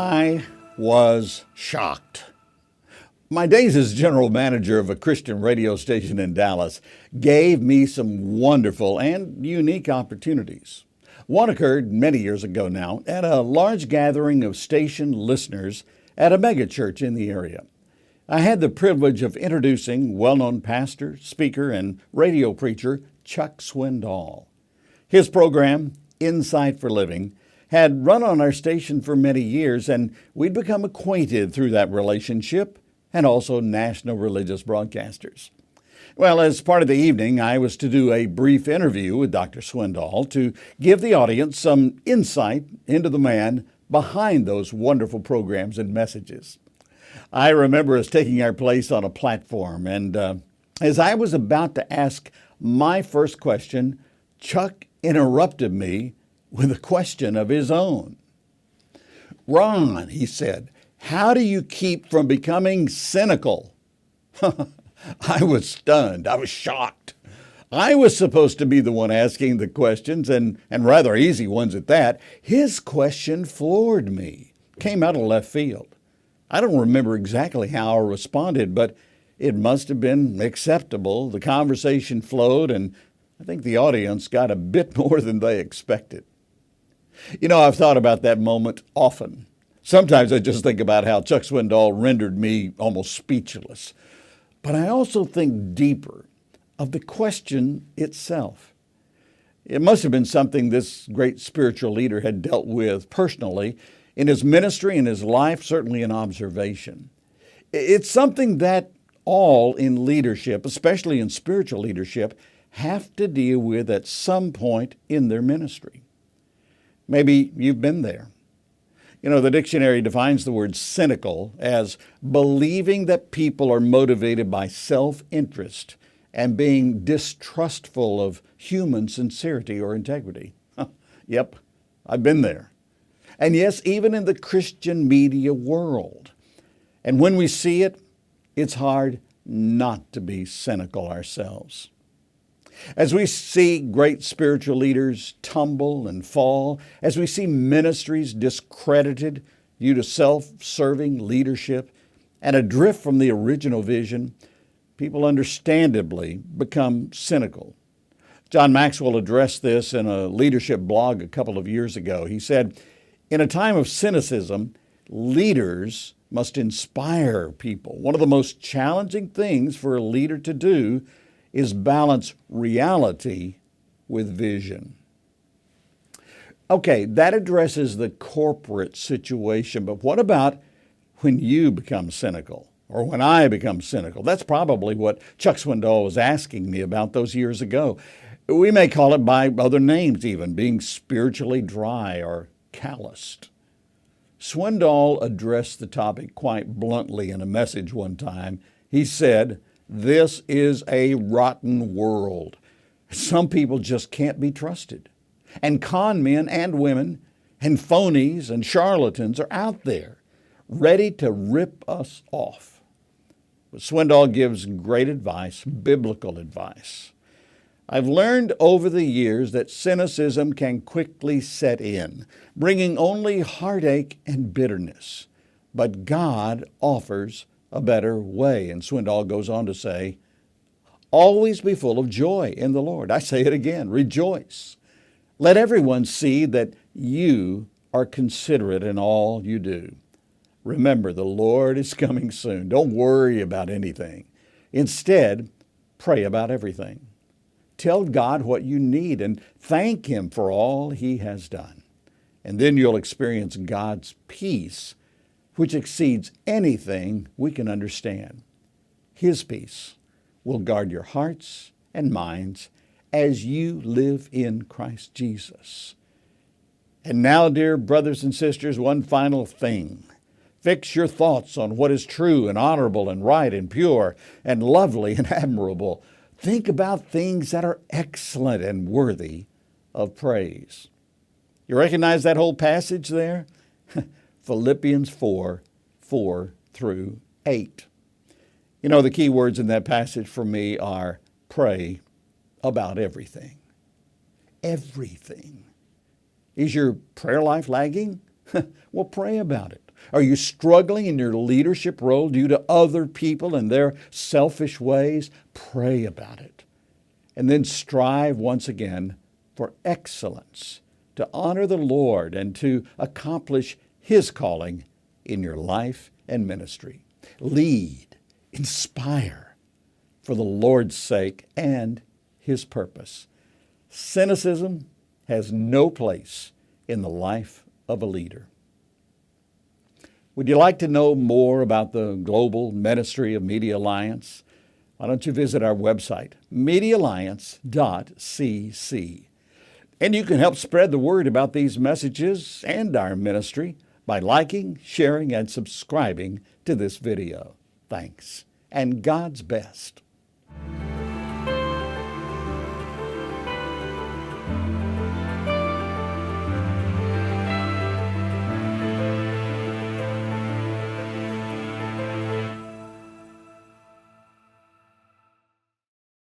I was shocked. My days as general manager of a Christian radio station in Dallas gave me some wonderful and unique opportunities. One occurred many years ago now at a large gathering of station listeners at a megachurch in the area. I had the privilege of introducing well-known pastor, speaker, and radio preacher Chuck Swindoll. His program, Insight for Living, had run on our station for many years, and we'd become acquainted through that relationship and also national religious broadcasters. Well, as part of the evening, I was to do a brief interview with Dr. Swindoll to give the audience some insight into the man behind those wonderful programs and messages. I remember us taking our place on a platform, and as I was about to ask my first question, Chuck interrupted me with a question of his own. "Ron," he said, "how do you keep from becoming cynical?" I was stunned. I was shocked. I was supposed to be the one asking the questions, and rather easy ones at that. His question floored me, came out of left field. I don't remember exactly how I responded, but it must have been acceptable. The conversation flowed, and I think the audience got a bit more than they expected. You know, I've thought about that moment often. Sometimes I just think about how Chuck Swindoll rendered me almost speechless. But I also think deeper of the question itself. It must have been something this great spiritual leader had dealt with personally in his ministry and his life, certainly in observation. It's something that all in leadership, especially in spiritual leadership, have to deal with at some point in their ministry. Maybe you've been there. You know, the dictionary defines the word cynical as believing that people are motivated by self-interest and being distrustful of human sincerity or integrity. Yep, I've been there. And yes, even in the Christian media world. And when we see it, it's hard not to be cynical ourselves. As we see great spiritual leaders tumble and fall, as we see ministries discredited due to self-serving leadership and adrift from the original vision, people understandably become cynical. John Maxwell addressed this in a leadership blog a couple of years ago. He said, "In a time of cynicism, leaders must inspire people. One of the most challenging things for a leader to do is balance reality with vision." Okay, that addresses the corporate situation, but what about when you become cynical, or when I become cynical? That's probably what Chuck Swindoll was asking me about those years ago. We may call it by other names even, being spiritually dry or calloused. Swindoll addressed the topic quite bluntly in a message one time. He said, "This is a rotten world. Some people just can't be trusted. And con men and women and phonies and charlatans are out there ready to rip us off." But Swindoll gives great advice, biblical advice. "I've learned over the years that cynicism can quickly set in, bringing only heartache and bitterness. But God offers a better way." And Swindoll goes on to say, "Always be full of joy in the Lord." I say it again, rejoice. "Let everyone see that you are considerate in all you do. Remember, the Lord is coming soon. Don't worry about anything. Instead, pray about everything. Tell God what you need and thank Him for all He has done. And then you'll experience God's peace, which exceeds anything we can understand. His peace will guard your hearts and minds as you live in Christ Jesus." And now, dear brothers and sisters, one final thing. Fix your thoughts on what is true and honorable and right and pure and lovely and admirable. Think about things that are excellent and worthy of praise. You recognize that whole passage there? Philippians 4:4-8. You know, the key words in that passage for me are pray about everything. Everything. Is your prayer life lagging? Well, pray about it. Are you struggling in your leadership role due to other people and their selfish ways? Pray about it. And then strive once again for excellence, to honor the Lord and to accomplish His calling in your life and ministry. Lead, inspire for the Lord's sake and His purpose. Cynicism has no place in the life of a leader. Would you like to know more about the global ministry of Media Alliance? Why don't you visit our website, MEDIAlliance.cc. And you can help spread the word about these messages and our ministry by liking, sharing, and subscribing to this video. Thanks, and God's best.